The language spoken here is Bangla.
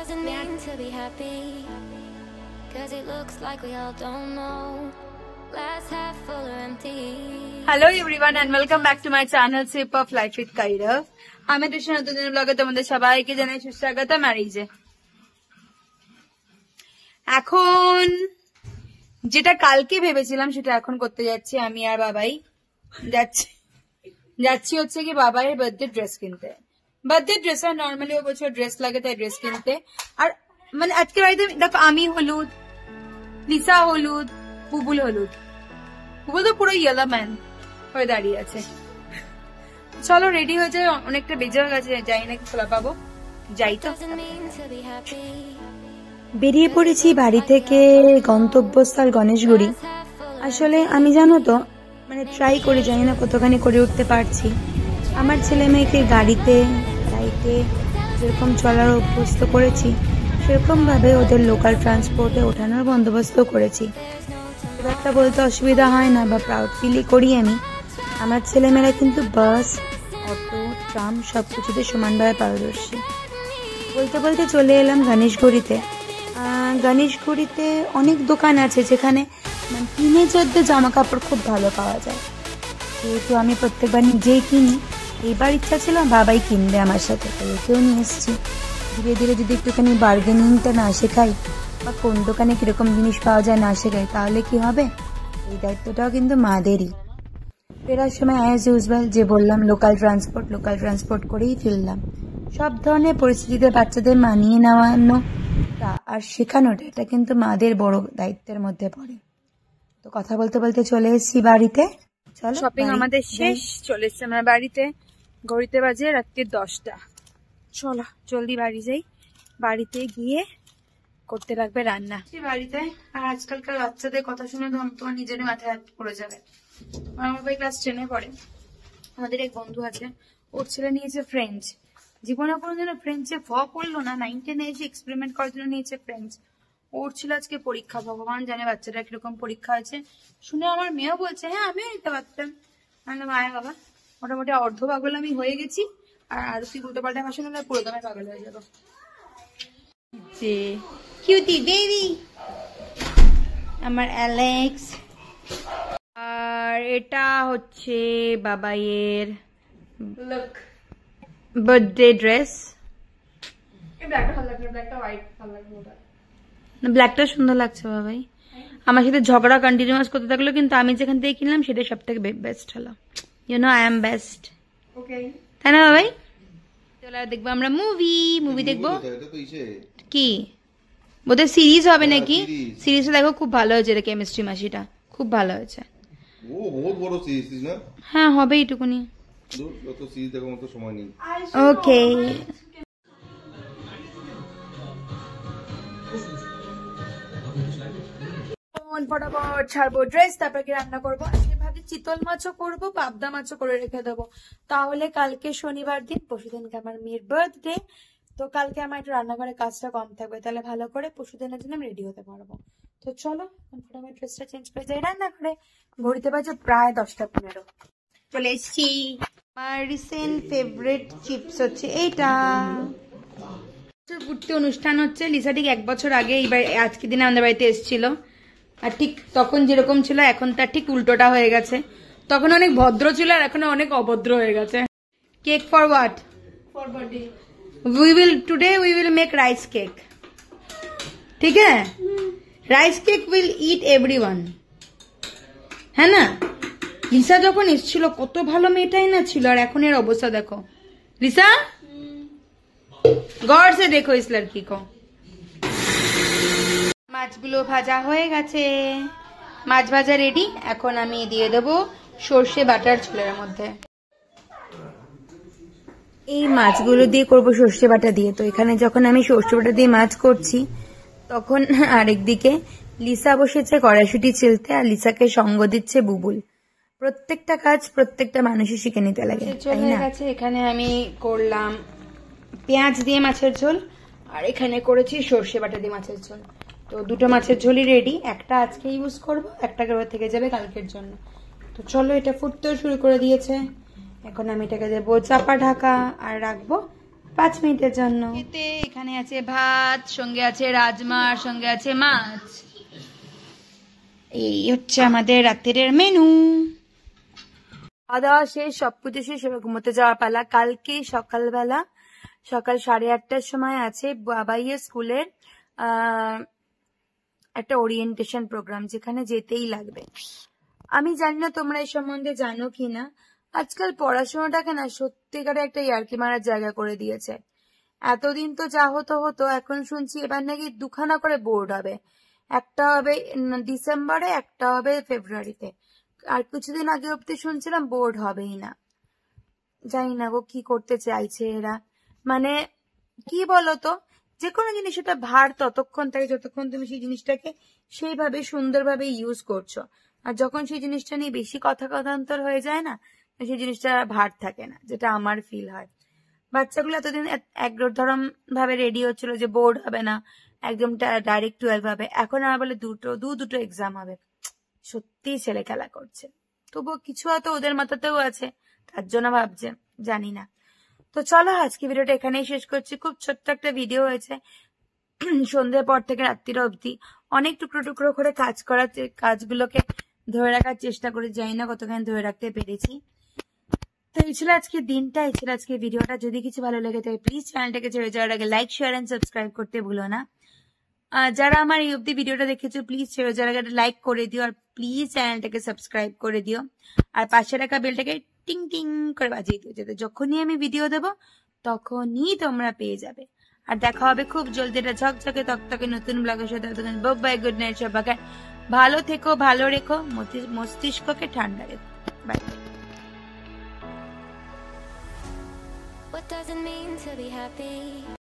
Doesn't mean to be happy, 'cause it looks like we all don't know. Glass half full or empty. Hello everyone and welcome back to my channel Sip of Life with Kairav. আমি দেশের নতুন ব্লগে তোমাদের সবাইকে জানাই সুস্বাগতম। আর এই যে এখন যেটা কালকে ভেবেছিলাম সেটা এখন করতে যাচ্ছি, আমি আর বাবাই যাচ্ছি হচ্ছে কি বাবাইয়ের বার্থডে ড্রেস কিনতে। বার্থডে ড্রেস আর নর্মালি ও বছর ড্রেস লাগে তাই ড্রেস কিনতে। আর মানে আজকে বাড়িতে দেখো আমি হলুদ, লিসা হলুদ, বুবুল হলুদ। বুবুল তো পুরো ইয়েলো ম্যান হয়ে দাঁড়িয়ে আছে। চলো রেডি হয়ে যায়, অনেকটা বেজে হয়ে গেছে, যাই নাকি খোলা পাবো, যাই তো। বেরিয়ে পড়েছি বাড়ি থেকে গন্তব্যস্থল গণেশগুড়ি। আসলে আমি জানো তো মানে ট্রাই করে জানি না কতখানি করে উঠতে পারছি। আমার ছেলে মেয়েকে গাড়িতে ফ্লাইটে যেরকম চলার অভ্যস্ত করেছি সেরকম ভাবে ওদের লোকাল ট্রান্সপোর্টে ওঠানোর বন্দোবস্ত করেছি। খুব একটা বলতে অসুবিধা হয় না বা প্রাউড ফিলই করি আমি। আমার ছেলেমেয়েরা কিন্তু বাস, অটো, ট্রাম সবকিছুতে সমানভাবে পারদর্শী। বলতে বলতে চলে এলাম গণেশগুড়িতে। গণেশগুড়িতে অনেক দোকান আছে যেখানে মানে টিনেজারদের জামা কাপড় খুব ভালো পাওয়া যায়। যেহেতু আমি প্রত্যেকবার নিজেই কিনি, এইবার ইচ্ছা ছিল বাবাই কিনবে আমার সাথে, ওকেও নিয়ে এসেছি। ধীরে ধীরে যদি একটুখানি বার্গেনিংটা না শেখাই বা কোন দোকানে কিরকম জিনিস পাওয়া যায় না শেখাই তাহলে কি হবে, এই দায়িত্বটাও কিন্তু মাদেরই। ফেরার সময় অ্যাজ ইউজুয়াল যে বললাম লোকাল ট্রান্সপোর্ট করেই ফিরলাম। সব ধরনের পরিস্থিতিতে বাচ্চাদের মানিয়ে নেওয়ানোটা আর শেখানোটা এটা কিন্তু মাদের বড় দায়িত্বের মধ্যে পড়ে। তো কথা বলতে বলতে চলে এসেছি বাড়িতে। চলো, শপিং আমাদের শেষ, চলে এসছি আমরা বাড়িতে। ঘড়িতে বাজে রাত্রি 10টা। চলো জলদি বাড়ি যাই, বাড়িতে গিয়ে করতে লাগবে রান্না বাড়িতে। আর আজকালকার বাচ্চাদের কথা শুনে তোমার নিজেরই মাথায় হাত পড়ে যাবে। আমার ভাই ক্লাস 10-এ পড়ে, আমাদের এক বন্ধু আছে, ওর ছেলে নিয়েছে ফ্রেঞ্চ। জীবনে কোনোদিন ফ্রেঞ্চে পড়লো না, 9-10-এ এসে এক্সপেরিমেন্ট করার জন্য নিয়েছে ফ্রেঞ্চ। ওর ছিল আজকে পরীক্ষা, ভগবান জানে বাচ্চাটা কিরকম পরীক্ষা আছে। শুনে আমার মেয়েও বলছে হ্যাঁ আমিও নিতে পারতাম। মানে মায়ের বাবা মোটামুটি অর্ধ পাগল আমি হয়ে গেছি, আর তুই উল্টো পাল্টা ভাষা হলে পুরো দমে পাগল হয়ে যাবো। যে কিউটি বেবি আমার অ্যালেক্স। আর এটা হচ্ছে বাবাইয়ের বার্থডে ড্রেস। ব্ল্যাকটা সুন্দর লাগছে বাবাই। আমার সাথে ঝগড়া কন্টিনিউয়াস করতে থাকলো, কিন্তু আমি যেখান থেকে কিনলাম সেটা সব থেকে বেস্ট হলো। You know I am best, তাই না বাবাই? চলো দেখবো আমরা মুভি দেখবো। কি বোধহয় সিরিজ হবে নাকি? সিরিজটা দেখো খুব ভালো হয়েছে, এটা কেমিস্ট্রি মাসিটা খুব ভালো হয়েছে। হ্যাঁ হবে এইটুকুনি। ওকে ফটাফট ছাড়বো ড্রেস, তারপরে রান্না করবো। আজকে ভাবছি চিতল মাছও করবো, পাবদা মাছও করে রেখে দেবো, তাহলে কালকে শনিবার দিন, পরশুদিনকে আমার মেয়ের বার্থডে, তো কালকে আমার একটু রান্নাঘরে কাজটা কম থাকবে, তাহলে ভালো করে পরশুদিনের জন্য আমি রেডি হতে পারবো। তো চলো ফটাফট ড্রেসটা চেঞ্জ করে যাই রান্নাঘরে। ঘড়িতে বাজে প্রায় 10:15। চলে এসছি। আমার রিসেন্ট ফেভারিট চিপস হচ্ছে এইটা। ঘুরতে অনুষ্ঠান হচ্ছে, লিসা ঠিক 1 বছর আগে এইবার আজকে দিনে আমাদের বাড়িতে এসেছিল। আর ঠিক তখন যেরকম ছিল এখন তার ঠিক উল্টোটা হয়ে গেছে। তখন অনেক ভদ্র ছিল আর এখন অনেক অভদ্র হয়ে গেছে। Cake for what? For birthday. Today we will make rice cake, ঠিক আছে? Rice cake will it everyone, হ্যাঁ না? লিসা যখন এসেছিল কত ভালো মেয়েটাই না ছিল, আর এখন এর অবস্থা দেখো। লিসা গড় সে দেখো ইস লড়কি কো। মাছগুলো ভাজা হয়ে গেছে, মাছ ভাজা রেডি। এখন আমি দিয়ে দেবো সর্ষে বাটার ঝোলের মধ্যে। এই মাছগুলো দিয়ে করবো সর্ষে বাটা দিয়ে। তো এখানে যখন আমি সর্ষে বাটা দিয়ে মাছ করছি তখন আরেকদিকে লিসা বসেছে কড়াইশুঁটি ছিলতে, আর লিসাকে সঙ্গ দিচ্ছে বুবুল। প্রত্যেকটা কাজ প্রত্যেকটা মানুষই শিখে নিতে লাগে, তাই না? এখানে আমি করলাম পেঁয়াজ দিয়ে মাছের ঝোল, আর এখানে করেছি সর্ষে বাটা দিয়ে মাছের ঝোল। তো দুটো মাছের ঝোলই রেডি, একটা আজকে ইউজ করবো, একটা থেকে যাবে কালকের জন্য। তো চলো এটা ফুটতেও শুরু করে দিয়েছে। এখন আমি এটাকে দেবো চাপা ঢাকা আর রাখবো 5 মিনিটের জন্য। এখানে আছে ভাত, সঙ্গে আছে রাজমা, সঙ্গে আছে মাছ। এই হচ্ছে আমাদের রাতের মেনু। খাওয়া দাওয়া শেষ, সবকিছু শেষ, এবার ঘুমোতে যাওয়ার পালা। কালকে সকালবেলা সকাল 8:30টার সময় আছে বাবাইয়ের স্কুলের একটা ওরিয়েন্টেশন প্রোগ্রাম, যেখানে যেতেই লাগবে। আমি জানি না তোমরা এই সম্বন্ধে জানো কিনা, আজকাল পড়াশোনাটাকে না সত্যিকারে একটা ইয়ার্কি মারার জায়গা করে দিয়েছে। এতদিন তো যা হতো হতো, এখন শুনছি এবার নাকি 2খানা করে বোর্ড হবে, একটা হবে ডিসেম্বরে, একটা হবে ফেব্রুয়ারিতে, আর কিছুদিন আগে অব্দি শুনছিলাম বোর্ড হবেই না। জানি না গো কি করতে চাইছে এরা। মানে কি বলতো, যে কোনো জিনিস এটা ভার ততক্ষণ থাকে যতক্ষণ তুমি সেই জিনিসটাকে সেইভাবে সুন্দরভাবে ইউজ করছো, আর যখন সেই জিনিসটা নিয়ে বেশি কথান্তর হয়ে যায় না, সেই জিনিসটা ভার থাকে না, যেটা আমার ফিল হয়। বাচ্চাগুলো এতদিন একরকম ভাবে রেডি হচ্ছিল যে বোর্ড হবে না, একদম ডাইরেক্ট 12 হবে, এখন আমার বলে দুটো এক্সাম হবে। সত্যি ছেলে খেলা করছে, তবুও কিছু হয়তো ওদের মাথাতেও আছে, তার জন্য ভাবছে, জানি না। তো চলো আজকে ভিডিওটা এখানেই শেষ করছি। খুব ছোট্ট একটা ভিডিও হয়েছে, সন্ধ্যের পর থেকে রাত্রির অবধি অনেক টুকরো টুকরো করে কাজগুলোকে ধরে রাখার চেষ্টা করে, জানি না কতখানি ধরে রাখতে পেরেছি। তো এই ছিল আজকে দিনটা, এই ছিল আজকে ভিডিওটা। যদি কিছু ভালো লেগে থাকে প্লিজ চ্যানেলটাকে ছেড়ে যাওয়ার আগে লাইক, শেয়ার এন্ড সাবস্ক্রাইব করতে ভুলো না। যারা আমার এই অবধি ভিডিওটা দেখেছো প্লিজ ছেড়ে যাওয়ার আগে লাইক করে দিও, আর প্লিজ চ্যানেলটাকে সাবস্ক্রাইব করে দিও, আর পাশে রাখা বেলটাকে টিং টিং করে বাজিয়ে দিও, যাতে যখনই আমি ভিডিও দেবো তখনই তোমরা পেয়ে যাবে। আর দেখা হবে খুব জলদি একটা ঝকঝকে তকতকে নতুন ব্লগের সাথে। বাই, গুড নাইট সবাইকে, ভালো থেকো, ভালো রেখো, মস্তিষ্ককে ঠান্ডা রেখো। By. What does it mean to be happy?